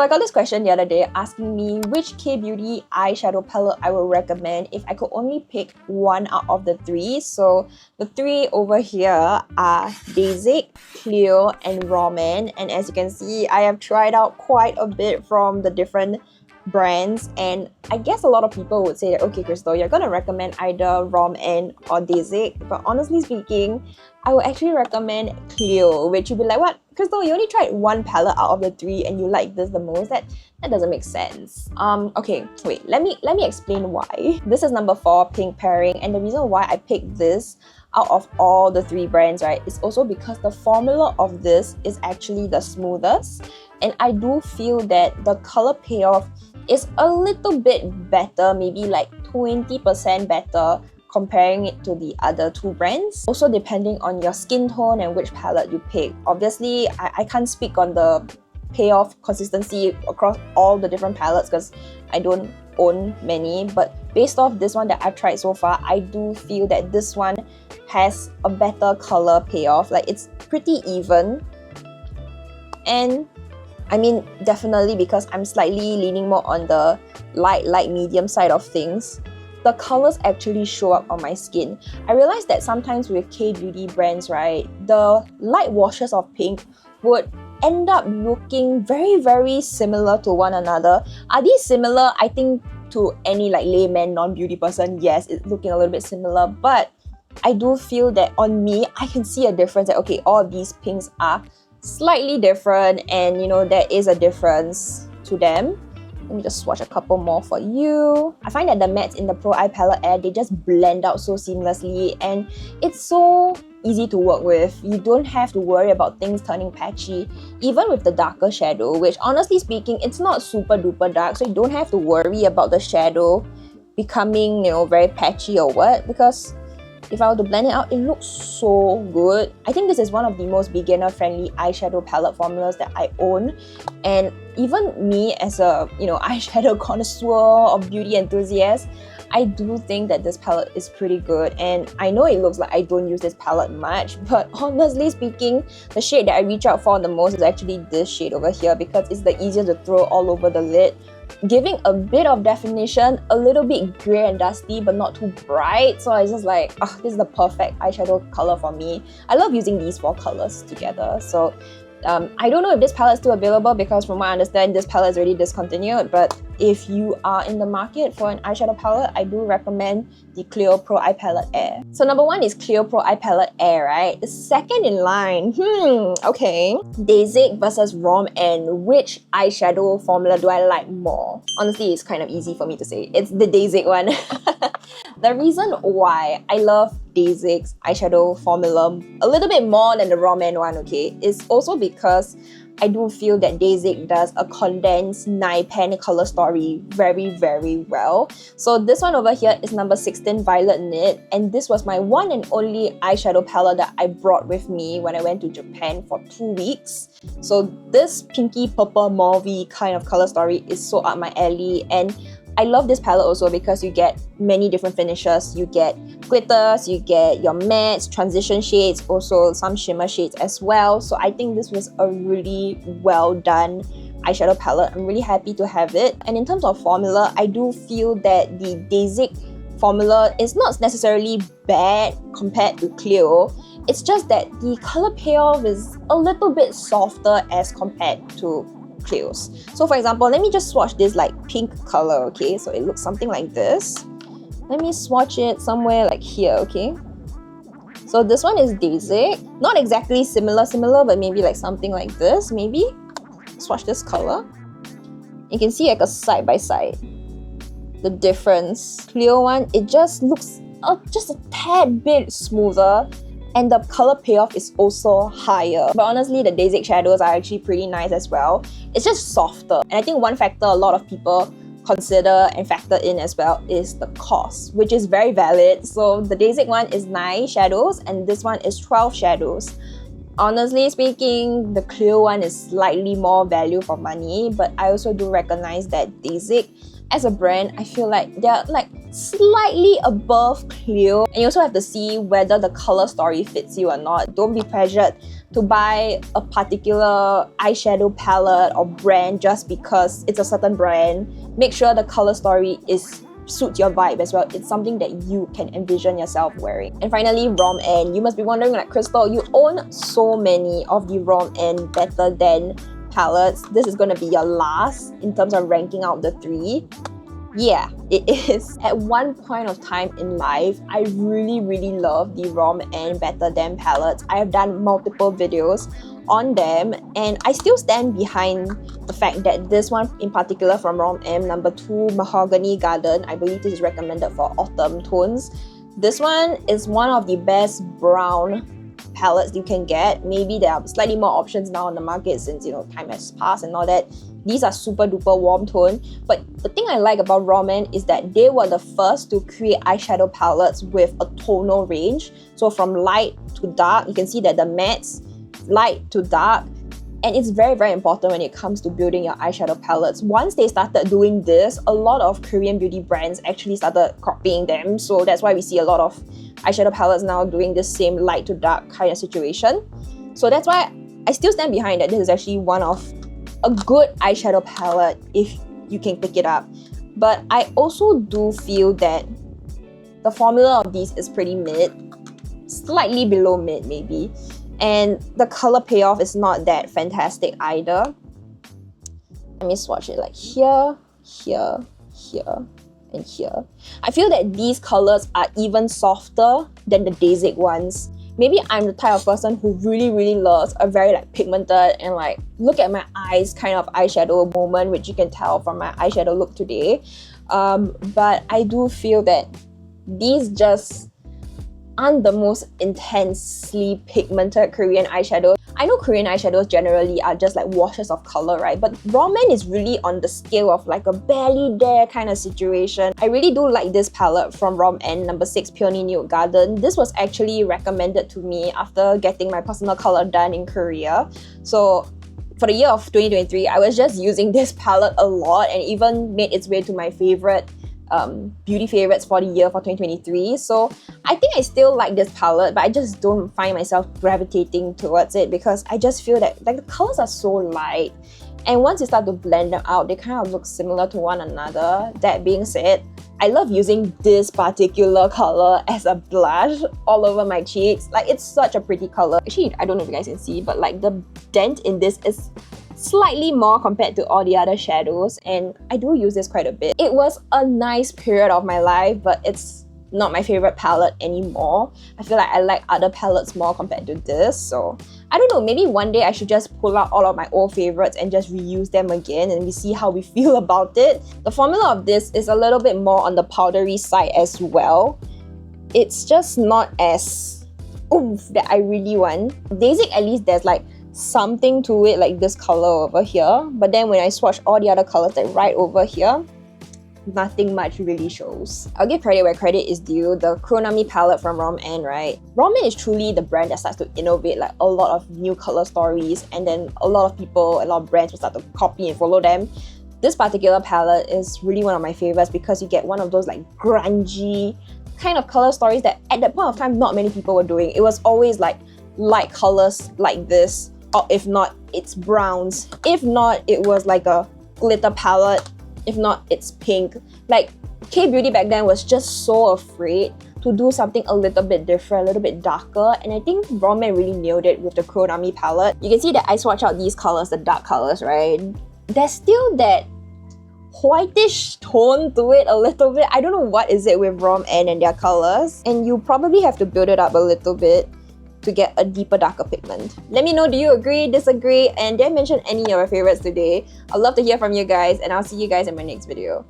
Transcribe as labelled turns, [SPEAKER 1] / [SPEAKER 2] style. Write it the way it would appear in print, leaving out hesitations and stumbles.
[SPEAKER 1] So I got this question the other day asking me which K-beauty eyeshadow palette I would recommend if I could only pick one out of the three. So the three over here are Dasique, Clio, and Roman. And as you can see, I have tried out quite a bit from the different brands, and I guess a lot of people would say that, okay, Crystal, you're gonna recommend either Roman or Dasique, but honestly speaking, I would actually recommend Clio, which you'd be like, what? Crystal, you only tried one palette out of the three and you like this the most? That doesn't make sense. Okay, wait, let me explain why. This is number 4, pink pairing, and the reason why I picked this out of all the three brands, right, is also because the formula of this is actually the smoothest, and I do feel that the color payoff is a little bit better, maybe like 20% better comparing it to the other two brands. Also depending on your skin tone and which palette you pick. Obviously, I can't speak on the payoff consistency across all the different palettes because I don't own many, but based off this one that I've tried so far, I do feel that this one has a better color payoff. Like, it's pretty even, and I mean, definitely because I'm slightly leaning more on the light medium side of things, the colors actually show up on my skin. I realized that sometimes with K-beauty brands, right, the light washes of pink would end up looking very similar to one another. Are these similar? I think to any like layman non-beauty person, yes, it's looking a little bit similar, but I do feel that on me, I can see a difference that, okay, all of these pinks are slightly different, and you know, there is a difference to them. Let me just swatch a couple more for you. I find that the mattes in the Pro Eye Palette Air, they just blend out so seamlessly, and it's so easy to work with. You don't have to worry about things turning patchy, even with the darker shadow, which honestly speaking, it's not super duper dark, so you don't have to worry about the shadow becoming, you know, very patchy or what, because if I were to blend it out, it looks so good. I think this is one of the most beginner-friendly eyeshadow palette formulas that I own. And even me as a, you know, eyeshadow connoisseur or beauty enthusiast, I do think that this palette is pretty good. And I know it looks like I don't use this palette much, but honestly speaking, the shade that I reach out for the most is actually this shade over here because it's the easiest to throw all over the lid, giving a bit of definition, a little bit grey and dusty, but not too bright. So I was just like, oh, this is the perfect eyeshadow color for me. I love using these 4 colors together. So I don't know if this palette is still available because from what I understand, this palette is already discontinued. But if you are in the market for an eyeshadow palette, I do recommend the Clio Pro Eye Palette Air. So number 1 is Clio Pro Eye Palette Air, right? The second in line, okay. Dasique versus Roman. Which eyeshadow formula do I like more? Honestly, it's kind of easy for me to say. It's the Dasique one. The reason why I love Dasique's eyeshadow formula a little bit more than the Roman one, okay, is also because I do feel that Dasique does a condensed 9-pan color story very well. So this one over here is number 16 Violet Knit, and this was my one and only eyeshadow palette that I brought with me when I went to Japan for 2 weeks. So this pinky purple mauve kind of color story is so up my alley, and I love this palette also because you get many different finishes. You get glitters, you get your mattes, transition shades, also some shimmer shades as well. So I think this was a really well done eyeshadow palette. I'm really happy to have it. And in terms of formula, I do feel that the Dasique formula is not necessarily bad compared to Clio. It's just that the color payoff is a little bit softer as compared to Clio's. So for example, let me just swatch this like pink color, okay? So it looks something like this. Let me swatch it somewhere like here, okay? So this one is Dasique. Not exactly similar, but maybe like something like this, maybe. Swatch this color. You can see like a side by side. The difference. Clio one, it just looks just a tad bit smoother, and the color payoff is also higher. But honestly, the Dasique shadows are actually pretty nice as well. It's just softer. And I think one factor a lot of people consider and factor in as well is the cost, which is very valid. So the Dasique one is 9 shadows and this one is 12 shadows. Honestly speaking, the Clio one is slightly more value for money, but I also do recognize that Dasique as a brand, I feel like they're like slightly above Clio. And you also have to see whether the color story fits you or not. Don't be pressured to buy a particular eyeshadow palette or brand just because it's a certain brand. Make sure the color story suits your vibe as well. It's something that you can envision yourself wearing. And finally, ROM N. You must be wondering, like, Crystal, you own so many of the ROM N Better Than palettes. This is going to be your last in terms of ranking out the 3. Yeah, it is. At one point of time in life, I really love the ROM N Better Than palettes. I have done multiple videos on them, and I still stand behind the fact that this one in particular from ROM N, number 2, Mahogany Garden, I believe this is recommended for autumn tones. This one is one of the best brown palettes you can get. Maybe there are slightly more options now on the market since, you know, time has passed and all that. These are super duper warm tone, but the thing I like about ROM N is that they were the first to create eyeshadow palettes with a tonal range. So from light to dark, you can see that the mattes, light to dark, and it's very important when it comes to building your eyeshadow palettes. Once they started doing this, a lot of Korean beauty brands actually started copying them, so that's why we see a lot of eyeshadow palettes now doing the same light to dark kind of situation. So that's why I still stand behind that this is actually one of a good eyeshadow palette if you can pick it up. But I also do feel that the formula of these is pretty mid, slightly below mid maybe, and the color payoff is not that fantastic either. Let me swatch it like here, here, here, and here. I feel that these colors are even softer than the Dasique ones. Maybe I'm the type of person who really loves a very like pigmented and like look at my eyes kind of eyeshadow moment, which you can tell from my eyeshadow look today. But I do feel that these just aren't the most intensely pigmented Korean eyeshadows. I know Korean eyeshadows generally are just like washes of color, right? But ROM N is really on the scale of like a barely there kind of situation. I really do like this palette from ROM N, number 6, Peony Nude Garden. This was actually recommended to me after getting my personal color done in Korea. So for the year of 2023, I was just using this palette a lot and even made its way to my favorite beauty favorites for the year for 2023. So I think I still like this palette, but I just don't find myself gravitating towards it because I just feel that like the colors are so light, and once you start to blend them out, they kind of look similar to one another. That being said, I love using this particular color as a blush all over my cheeks. Like, it's such a pretty color. Actually, I don't know if you guys can see, but like the dent in this is slightly more compared to all the other shadows, and I do use this quite a bit. It was a nice period of my life, but it's not my favorite palette anymore. I feel like I like other palettes more compared to this, so I don't know, maybe one day I should just pull out all of my old favorites and just reuse them again and we see how we feel about it. The formula of this is a little bit more on the powdery side as well. It's just not as oomph that I really want. Dasique, at least there's like something to it, like this color over here, but then when I swatch all the other colors, like right over here, nothing much really shows. I'll give credit where credit is due. The Chronami palette from ROM N, right? ROM N is truly the brand that starts to innovate like a lot of new color stories, and then a lot of people, a lot of brands will start to copy and follow them. This particular palette is really one of my favorites because you get one of those like grungy kind of color stories that at that point of time not many people were doing. It was always like light colors like this, or if not, it's browns. If not, it was like a glitter palette. If not, it's pink. Like, K-beauty back then was just so afraid to do something a little bit different, a little bit darker, and I think ROM N really nailed it with the Chronami palette. You can see that I swatch out these colors, the dark colors, right? There's still that whitish tone to it a little bit. I don't know what is it with ROM N and their colors, and you probably have to build it up a little bit to get a deeper, darker pigment. Let me know, do you agree, disagree, and did I mention any of your favorites today? I'd love to hear from you guys, and I'll see you guys in my next video.